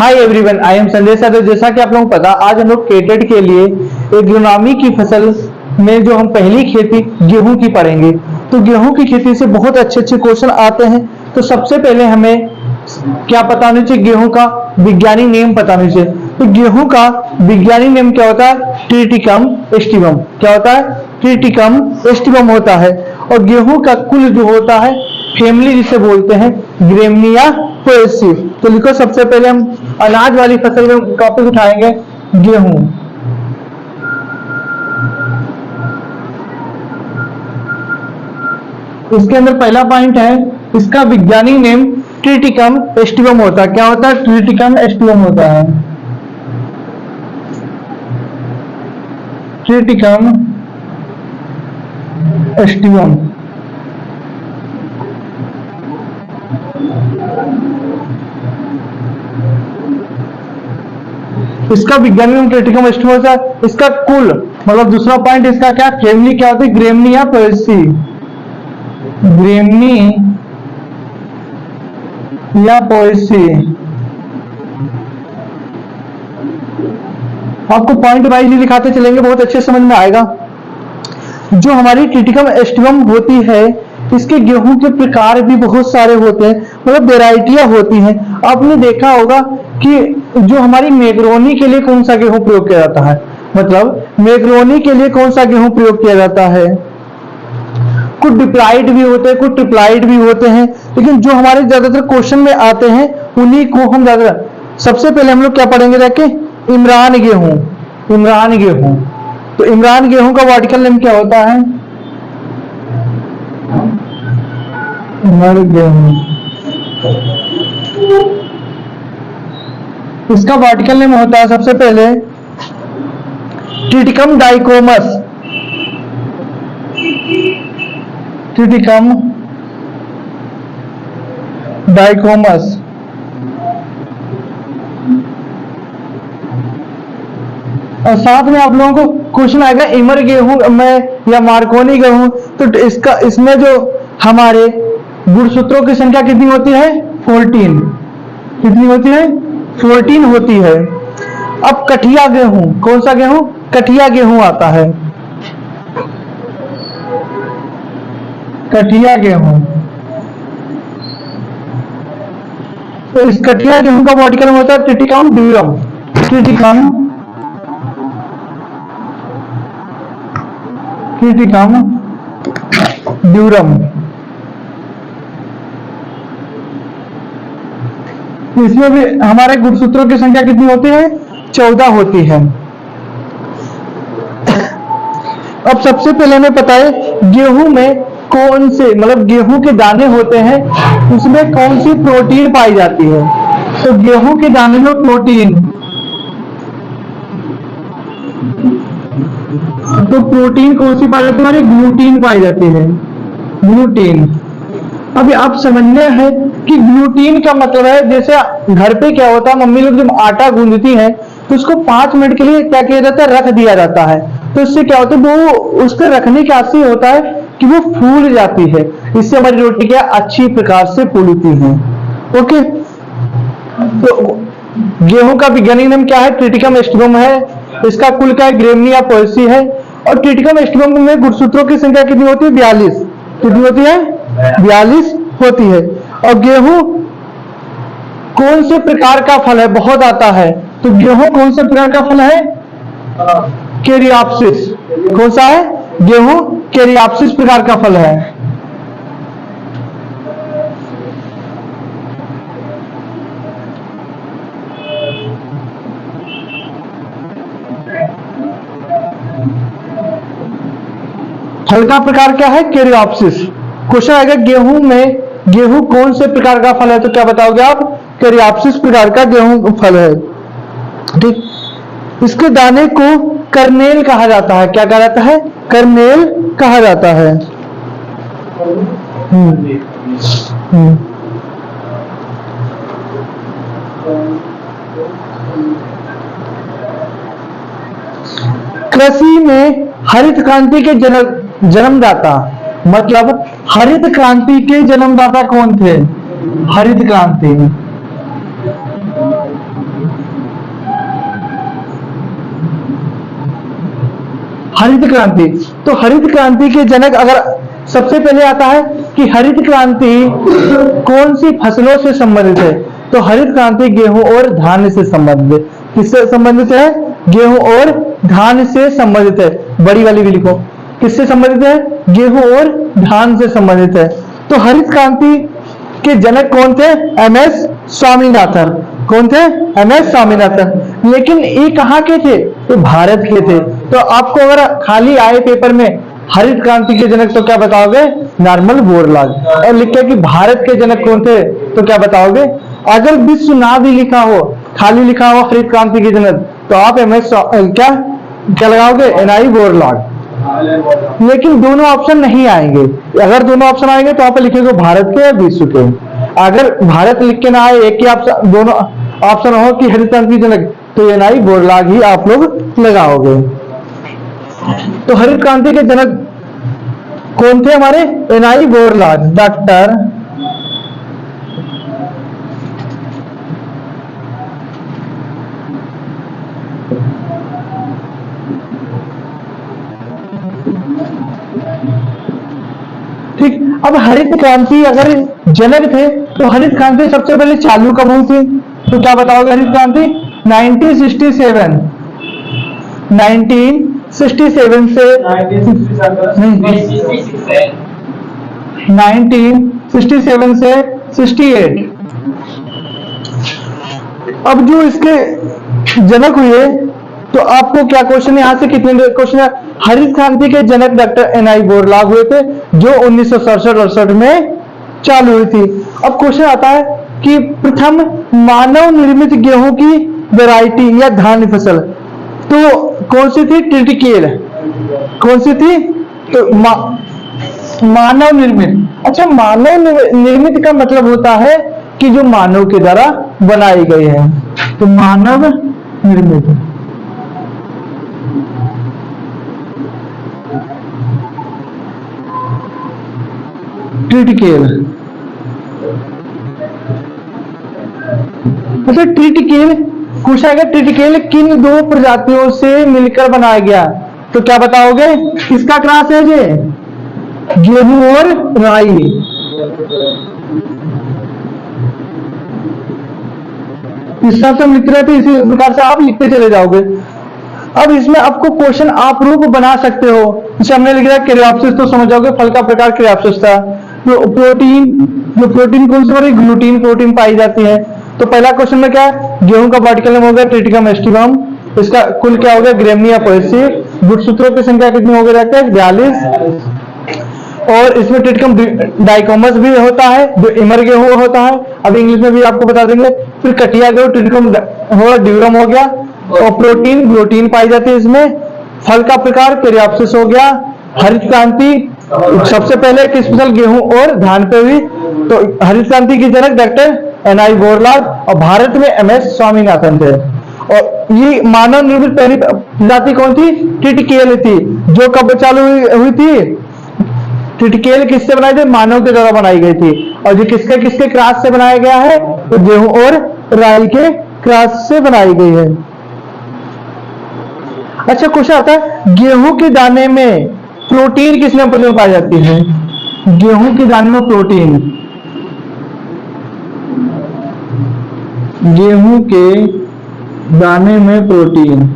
Hi everyone, I am Sanjay sir. जैसा कि आप लोगों को पता, आज हम लोग केटेट के लिए एग्रोनॉमी की फसल में जो हम पहली खेती गेहूं की पढ़ेंगे। तो गेहूं की खेती से बहुत अच्छे अच्छे क्वेश्चन आते हैं। तो सबसे पहले हमें क्या पता होना चाहिए, गेहूं का वैज्ञानिक नेम पता होना चाहिए। तो गेहूं का वैज्ञानिक नेम क्या होता है? Triticum aestivum. क्या होता है? ट्रिटिकम एस्टिवम होता है। और गेहूं का कुल जो होता है, फैमिली जिसे बोलते हैं, ग्रेमिनिया पोएसी। तो लिखो, सबसे पहले हम अनाज वाली फसल में टॉपिक उठाएंगे गेहूं। इसके अंदर पहला पॉइंट है, इसका वैज्ञानिक नेम ट्रिटिकम एस्टिवम होता है। क्या होता है? ट्रिटिकम एस्टिवम होता है। Triticum aestivum. इसका वैज्ञानिक नाम ट्रिटिकम एस्टिवम होता है। इसका कुल मतलब दूसरा पॉइंट इसका क्या, फैमिली क्या होती है? ग्रेमिनिया पोएसी। ग्रेमिनिया पोएसी। आपको पॉइंट वाइज ही दिखाते चलेंगे, बहुत अच्छे समझ में आएगा। जो हमारी ट्रिटिकम एस्टिवम होती है, इसके गेहूं के प्रकार भी बहुत सारे होते हैं, मतलब वेराइटियां होती हैं। आपने देखा होगा कि जो हमारी मैक्रोनी के लिए कौन सा गेहूं प्रयोग किया जाता है, मतलब मैक्रोनी के लिए कौन सा गेहूं प्रयोग किया जाता है? कुछ डिप्लाइड भी होते हैं, कुछ ट्रिप्लाइड भी होते हैं, लेकिन जो हमारे ज्यादातर क्वेश्चन में आते हैं उन्हीं को हम ज्यादा। सबसे पहले हम लोग क्या पढ़ेंगे जाके? इमरान गेहूं। इमरान गेहूं। तो इमरान गेहूं का वर्टिकल नेम क्या होता है? इमरान गेहूं। इसका वर्टिकल नेम होता है सबसे पहले ट्रिटिकम डाइकोमस। ट्रिटिकम डाइकोमस। और साथ में आप लोगों को क्वेश्चन आएगा इमर गेहूं में या मार्कोनी गेहूं। तो इसमें जो हमारे गुणसूत्रों की संख्या कितनी होती है? 14। कितनी होती है? 14 होती है। अब कठिया गेहूं, कौन सा गेहूं? कठिया गेहूं आता है। कठिया गेहूं। तो इस कठिया गेहूं का वर्टिकल होता है ट्रिटिकम ड्यूरम। Triticum durum. इसमें भी हमारे गुणसूत्रों की संख्या कितनी होती है? 14 होती है। अब सबसे पहले हमें पता है गेहूं में कौन से, मतलब गेहूं के दाने होते हैं, उसमें कौन सी प्रोटीन पाई जाती है। तो गेहूं के दाने में प्रोटीन, तो प्रोटीन कौन सी पाई जाती है? ग्लूटीन पाई जाती है। ग्लूटीन। अभी आप समझना है कि ग्लूटीन का मतलब है, जैसे घर पे क्या होता है, मम्मी लोग जब आटा गूंदती है तो उसको 5 मिनट के लिए क्या किया जाता है? रख दिया जाता है। तो इससे क्या होता है, वो उसके रखने का असर होता है कि वो फूल जाती है। इससे हमारी रोटी क्या अच्छी प्रकार से फूलती है। ओके। तो गेहूं का वैज्ञानिक नाम क्या है? ट्रिटिकम एस्टिवम है। इसका कुल क्या है? ग्रेमिनिया पोएसी है। और ट्रिटिकम एस्टिवम में गुणसूत्रों की संख्या कितनी होती है? 42। कितनी होती है? 42 होती है। और गेहूं कौन से प्रकार का फल है? बहुत आता है। तो गेहूं कौन से प्रकार का फल है? कैरियोप्सिस। कौन सा है? गेहूं कैरियोप्सिस प्रकार का फल है। फल का प्रकार क्या है? कैरियोप्सिस। क्वेश्चन आएगा गेहूं में, गेहूं कौन से प्रकार का फल है? तो क्या बताओगे आप? कैरियोप्सिस प्रकार का गेहूं फल है। ठीक। इसके दाने को कर्नेल कहा जाता है। क्या कहा जाता है? कर्नेल कहा जाता है। कृषि में हरित क्रांति के जन्मदाता, मतलब हरित क्रांति के जन्मदाता कौन थे? हरित क्रांति। हरित क्रांति। तो हरित क्रांति के जनक अगर सबसे पहले आता है कि हरित क्रांति कौन सी फसलों से संबंधित है, तो हरित क्रांति गेहूं और धान से संबंधित है। किससे संबंधित है? गेहूं और धान से संबंधित है। बड़ी वाली भी लिखो, किससे संबंधित है? गेहूं और धान से संबंधित है। तो हरित क्रांति के जनक कौन थे? एमएस स्वामीनाथन। कौन थे? एमएस स्वामीनाथन। लेकिन ये कहाँ के थे? तो भारत के थे। तो आपको अगर खाली आए पेपर में हरित क्रांति के जनक, तो क्या बताओगे? Normal Borlaug. और लिखे कि भारत के जनक कौन थे, तो क्या बताओगे? अगर विश्व ना भी लिखा हो, खाली लिखा हो हरित क्रांति के जनक, तो आप एमएस क्या लगाओगे? एनआई बोरलॉग। लेकिन दोनों ऑप्शन नहीं आएंगे। अगर दोनों ऑप्शन आएंगे तो आप लिखेंगे भारत के या विश्व के। अगर भारत लिख के ना आए, एक ही ऑप्शन, दोनों ऑप्शन हो कि हरित क्रांति जनक, तो एनआई बोरलॉग ही आप लोग लगाओगे। तो हरित क्रांति के जनक कौन थे हमारे? एनआई बोरलॉग, डॉक्टर ठीक। अब हरित क्रांति अगर जनक थे, तो हरित क्रांति सबसे पहले चालू कब हुई थी? तो क्या बताओगे? हरित क्रांति 1967 1967 से 1967 से 68। अब जो इसके जनक हुए, तो आपको क्या क्वेश्चन है? यहां से कितने क्वेश्चन है? हरित क्रांति के जनक डॉक्टर एनआई बोरलॉग हुए थे, जो 1967-68 में चालू हुई थी। अब क्वेश्चन आता है कि प्रथम मानव निर्मित गेहूं की वैरायटी या धान्य फसल तो कौन सी थी? ट्रिटिकेल। कौन सी थी? तो मानव निर्मित। अच्छा, मानव निर्मित का मतलब होता है कि जो मानव के द्वारा बनाई गई है। तो मानव निर्मित। ट्रिटिकेल। अच्छा, ट्रिटिकेल पूछा गया, ट्रिटिकेल किन दो प्रजातियों से मिलकर बनाया गया? तो क्या बताओगे? किसका क्रॉस है ये? गेहूं और राई। इस तरह से हम लिखते रहते, इसी प्रकार से आप लिखते चले जाओगे। अब इसमें आपको क्वेश्चन आप रूप बना सकते हो। जैसे हमने लिख दिया कैरियोप्सिस, तो समझ जाओगे फल का प्रकार कैरियोप्सिस था। तो प्रोटीन, जो प्रोटीन कौन सी? ग्लूटीन प्रोटीन पाई जाती है। तो पहला क्वेश्चन में क्या है? गेहूं का वर्टिकल नेम हो गया ट्रिटिकम एस्टिवम। इसका कुल क्या हो गया? ग्रेमिनिया पोएसी। गुणसूत्रों की संख्या कितनी हो गई? 42। और इसमें ट्रिटिकम डाइकोमस भी होता है, जो इमर गेहूं होता है। अब इंग्लिश में भी आपको बता देंगे। फिर कटिया गेहूं ट्रिटिकम ड्यूरम हो गया। और प्रोटीन ग्लूटीन पाई जाती है इसमें। फल का प्रकार कैरियोप्सिस हो गया। हरित क्रांति सबसे पहले किस फसल? गेहूं और धान पे हुई। तो हरित क्रांति के जनक डॉक्टर एनआई बोरलॉग, और भारत में एमएस स्वामीनाथन थे। और ये मानव निर्मित पहली प्रजाति कौन थी? ट्रिटिकेल थी, जो कब चालू हुई थी? ट्रिटिकेल किससे बनाई थी? मानव के द्वारा बनाई गई थी। और ये किसके किसके क्रॉस से बनाया गया है? तो गेहूं और राई के क्रॉस से बनाई गई है। अच्छा, क्वेश्चन आता है गेहूं के दाने में प्रोटीन किस नंबर में पाई जाती है? गेहूं के दाने में प्रोटीन, गेहूं के दाने में प्रोटीन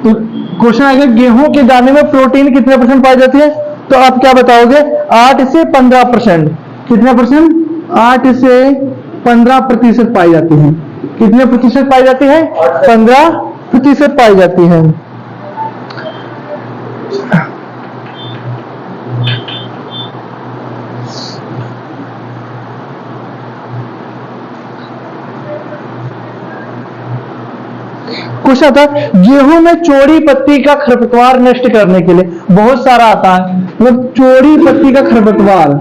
तो क्वेश्चन आएगा गेहूं के दाने में प्रोटीन कितने परसेंट पाई जाती है? तो आप क्या बताओगे? 8 से 15%। कितने परसेंट? 8 से 15% पाई जाती है। कितने प्रतिशत पाई जाती है? 15% पाई जाती है। कुछ आता है गेहूं में चौड़ी पत्ती का खरपतवार नष्ट करने के लिए, बहुत सारा आता है। मतलब चौड़ी पत्ती का खरपतवार,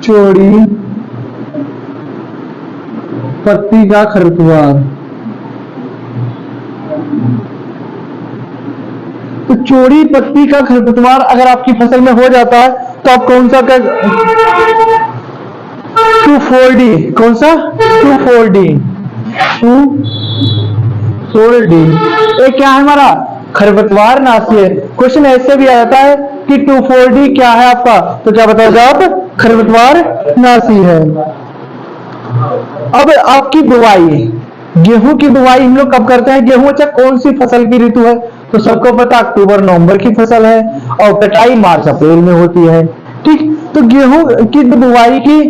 चौड़ी पत्ती का खरपतवार। तो चौड़ी पत्ती का खरपतवार अगर आपकी फसल में हो जाता है, तो आप कौन सा 2,4-D, कौन सा? 2,4-D। 2,4-D। ये क्या है हमारा खरपतवार नाशी है। क्वेश्चन ऐसे भी आ जाता है कि 2,4-D क्या है आपका, तो क्या बताओगे आप, खरपतवार नाशी है। अब आपकी बुवाई, गेहूं की बुवाई हम लोग कब करते हैं? गेहूं अच्छा कौन सी फसल की ऋतु है? तो सबको पता अक्टूबर नवंबर की फसल है और कटाई मार्च अप्रैल में होती है। ठीक, तो गेहूं की बुवाई की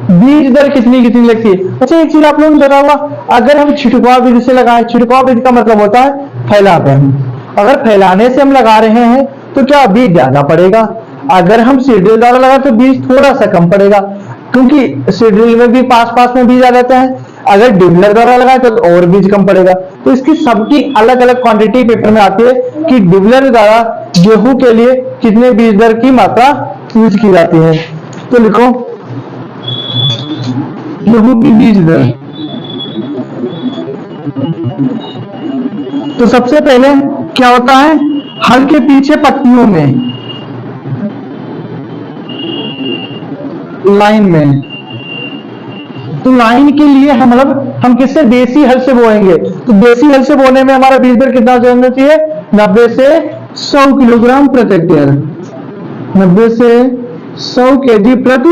बीज दर कितनी कितनी लगती है? अच्छा एक चीज आप लोगों ने बताया होगा, अगर हम छिड़काव विधि से लगाएं, छिड़काव विधि का मतलब होता है फैलाते हैं, अगर फैलाने से हम लगा रहे हैं तो क्या बीज ज्यादा पड़ेगा, अगर हम सीड्रिल द्वारा लगाए तो बीज थोड़ा सा कम पड़ेगा, क्योंकि सीड्रिल में भी पास पास में बीज आ जाते हैं। अगर डिबलर द्वारा लगाए तो और बीज कम पड़ेगा। तो इसकी सबकी अलग अलग क्वांटिटी पेपर में आती है कि डिबलर द्वारा गेहूं के लिए कितने बीज दर की मात्रा यूज की जाती है। तो लिखो गेहूं की बीज दर। तो सबसे पहले क्या होता है, हल के पीछे पत्तियों में, लाइन में, तो लाइन के लिए हम किससे, देसी हल से बोएंगे। तो देसी हल से बोने में हमारा बीज दर कितना होना चाहिए, 90 से 100 किलोग्राम प्रति हेक्टेयर, 90 से 100 केजी प्रति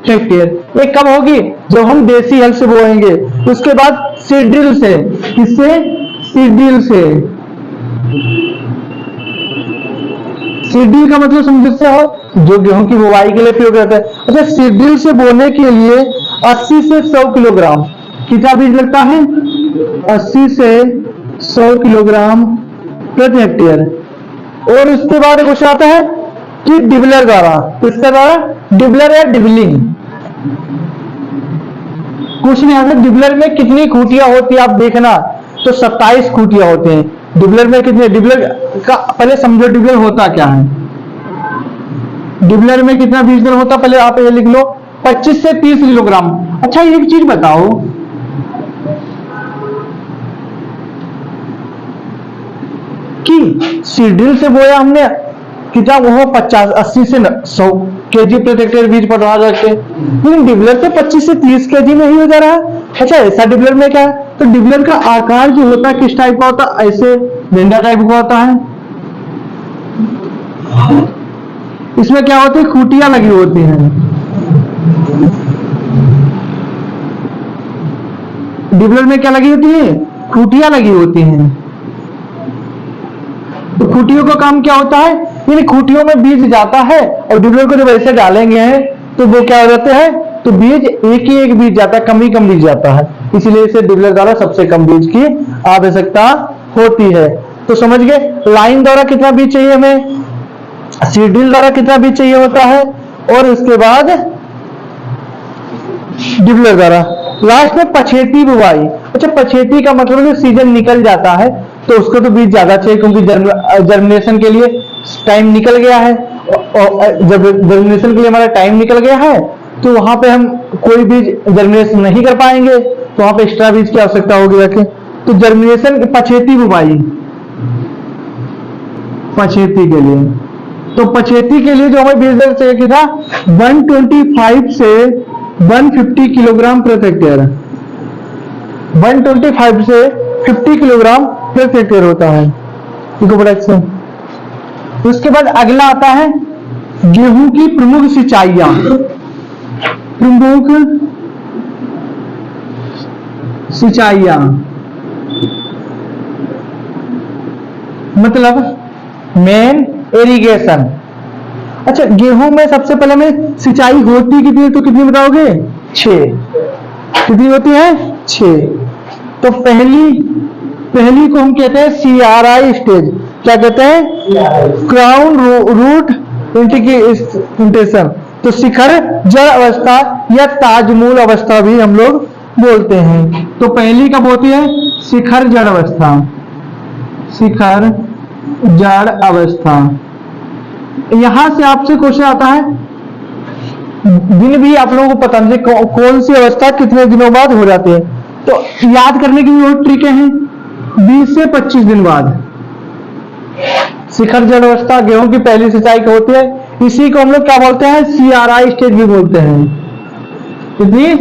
हेक्टेयर। ये कब होगी, जब हम देसी हल से बोएंगे। उसके बाद सीड्रिल से, किससे, सीड्रिल से, सीड्रिल का मतलब समझ से हो, जो गेहूं की बुवाई के लिए प्रयोग करता है। अच्छा सीड्रिल से बोने के लिए 80 से 100 किलोग्राम कितना बीज लगता है, 80 से 100 किलोग्राम प्रति हेक्टेयर। और उसके बाद क्वेश्चन आता है कि डिबलर द्वारा, किसके द्वारा, डिबलर या डिबलिंग। क्वेश्चन यहाँ से डिबलर में कितनी खूटियां होती है आप देखना, तो 27 खूटियां होते हैं डिबलर में। कितने, डिबलर का पहले समझो डिबलर होता क्या है। डिबलर में कितना बीज दर होता, पहले आप ये लिख लो, 25 से 30 किलोग्राम। अच्छा एक चीज बताओ कि सीड्रिल से बोया हमने कितना, वो 80 से 100 केजी प्रति हेक्टेयर बीज पटवा जाके, लेकिन डिबलर तो 25 से 30 केजी में ही हो जा रहा है। अच्छा ऐसा डिबलर में क्या है, तो डिबलर का आकार जो होता है किस टाइप का होता है, ऐसे डंडा टाइप का होता है। इसमें क्या होती है, खूटियां लगी होती हैं। डिबलर में क्या लगी होती है, खूटियां लगी होती हैं। तो खूटियों का काम क्या होता है, यानी खूटियों में बीज जाता है और डिबलर को जब ऐसे डालेंगे हैं तो वो क्या हो जाते हैं, तो बीज एक ही एक बीज जाता है, कम ही कम बीज जाता है, इसलिए इसे डिबलर द्वारा सबसे कम बीज की आवश्यकता होती है। तो समझ गए, लाइन द्वारा कितना बीज चाहिए हमें, सीड्रिल द्वारा कितना बीज चाहिए होता है, और उसके बाद डिबलर द्वारा। लास्ट में पछेती बुवाई। अच्छा पछेती का मतलब सीजन निकल जाता है तो उसको तो बीज ज्यादा चाहिए, क्योंकि जर्मिनेशन के लिए टाइम निकल गया है, और जब जर्मिनेशन के लिए हमारा टाइम निकल गया है तो वहां पे हम कोई बीज जर्मिनेशन नहीं कर पाएंगे, तो वहां पे एक्स्ट्रा बीज की आवश्यकता होगी रखे। तो जर्मिनेशन पछेती बुवाई, पछेती के लिए, तो पछेती के लिए जो हमें बीज दर चाहिए था 125 से 150 किलोग्राम प्रति हेक्टेयर, 125 से 50 किलोग्राम प्रति हेक्टेयर होता है। उसके बाद अगला आता है गेहूं की प्रमुख सिंचाइयां, प्रमुख सिंचाइयां मतलब मेन इरिगेशन। अच्छा गेहूं में सबसे पहले में सिंचाई होती कितनी, तो कितनी बताओगे, 6। कितनी होती है, 6। तो पहली को हम कहते हैं CRI स्टेज, क्या कहते हैं, क्राउन रूट इंटीग्रेशन। तो शिखर जड़ अवस्था या ताजमूल अवस्था भी हम लोग बोलते हैं। तो पहली कब होती है, शिखर जड़ अवस्था, शिखर जड़ अवस्था। यहां से आपसे क्वेश्चन आता है, दिन भी आप लोगों को पता नहीं कौन सी अवस्था कितने दिनों बाद हो जाती है, तो याद करने की भी बहुत ट्रिक है। 20 से 25 दिन बाद शिखर जड़ अवस्था गेहूं की पहली सिंचाई की होती है। इसी को हम लोग क्या बोलते हैं, CRI स्टेज भी बोलते हैं। कितनी,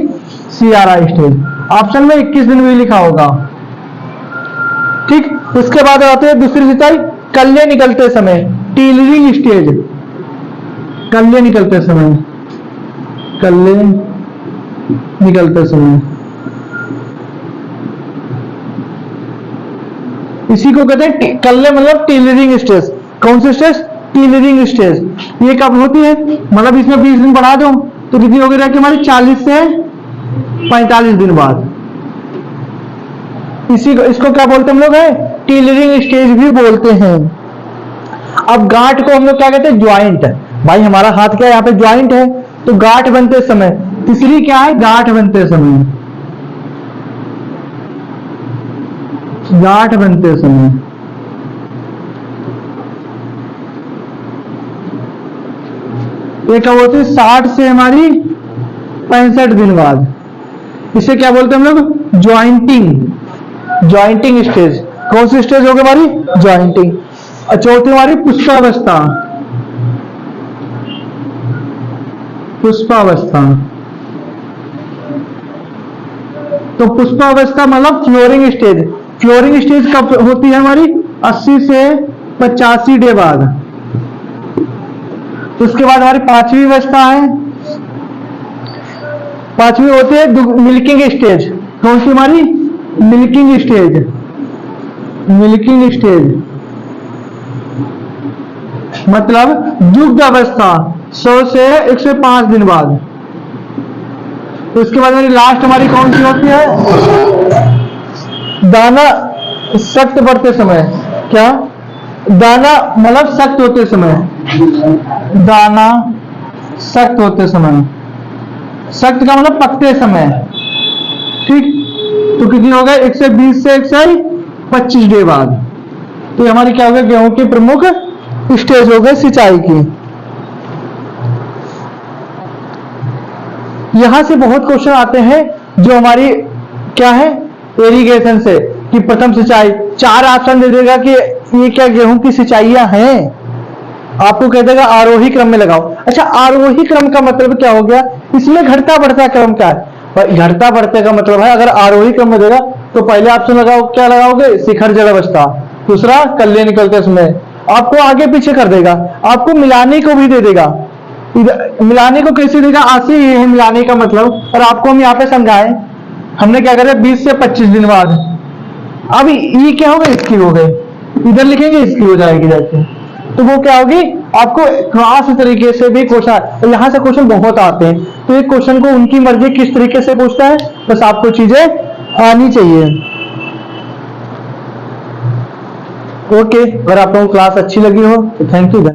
CRI स्टेज। ऑप्शन में 21 दिन भी लिखा होगा। ठीक, उसके बाद आते हैं दूसरी सिंचाई कल्ले निकलते समय, टीलरिंग स्टेज। कल्ले निकलते समय, कल्ले निकलते समय, इसी को कहते हैं कल्ले, मतलब टीलरिंग स्टेज। कौन सी स्टेज? टीलरिंग स्टेज। ये कब होती है? मतलब इसमें 20 दिन बढ़ा दो तो कितनी हो गई हमारी? 40 से 45 दिन बाद। इसी को, इसको क्या बोलते हैं हम लोग? है टीलरिंग स्टेज भी बोलते हैं। अब गांठ को हम लोग क्या कहते हैं? ज्वाइंट। भाई हमारा हाथ क्या है? यहाँ पे ज्वाइंट है, तो गांठ बनते समय। तीसरी क्या है? गांठ बनते समय, गांठ बनते समय। ये कब होती है? 60 से हमारी 65 दिन बाद। इसे क्या बोलते हैं हम लोग? ज्वाइंटिंग। Jointing stage. कौन सी स्टेज होगी हमारी? ज्वाइंटिंग। और चौथी हमारी पुष्पावस्था। पुष्पावस्था। तो पुष्पावस्था मतलब फ्लोरिंग स्टेज। फ्लोरिंग स्टेज कब होती है हमारी? 80 से 85 डे बाद। तो उसके बाद हमारी पांचवी अवस्था है, पांचवी होती है मिल्किंग स्टेज। कौन सी हमारी? Milking stage. मिल्किंग स्टेज मतलब दुग्ध अवस्था, 100 से 105 दिन बाद। तो उसके बाद लास्ट हमारी कौन सी होती है? दाना सख्त बढ़ते समय। क्या? दाना मतलब सख्त होते समय, दाना सख्त होते समय। सख्त का मतलब पकते समय। ठीक, तो कितनी हो गए? 120 से 125 डे बाद। तो हमारी क्या हो गया? गेहूं की प्रमुख स्टेज हो गए सिंचाई की। यहां से बहुत क्वेश्चन आते हैं जो हमारी क्या है? इरिगेशन से, कि प्रथम सिंचाई। 4 ऑप्शन दे देगा कि ये क्या गेहूं की सिंचाइयां हैं, आपको कह देगा आरोही क्रम में लगाओ। अच्छा, आरोही क्रम का मतलब क्या हो गया? इसमें घटता बढ़ता क्रम क्या है? घटता बढ़ते का मतलब है, अगर आरोही क्रम में देगा तो पहले ऑप्शन लगाओ, क्या लगाओगे? शिखर जल अवस्था। दूसरा कल्ले निकलते समय। आपको आगे पीछे कर देगा, आपको मिलाने को भी दे देगा। मिलाने को कैसे देगा? आसे ये है मिलाने का मतलब, और आपको हम यहाँ पे समझाएं। हमने क्या करा? 20 से 25 दिन बाद। अब ये क्या हो गए? इसकी हो गए, इधर लिखेंगे इसकी हो जाएगी जाके। तो वो क्या होगी? आपको क्रॉस तरीके से भी क्वेश्चन, यहाँ से क्वेश्चन बहुत आते हैं, तो एक क्वेश्चन को उनकी मर्जी किस तरीके से पूछता है, बस आपको चीजें आनी चाहिए। ओके, अगर आप लोगों को क्लास अच्छी लगी हो तो थैंक यू।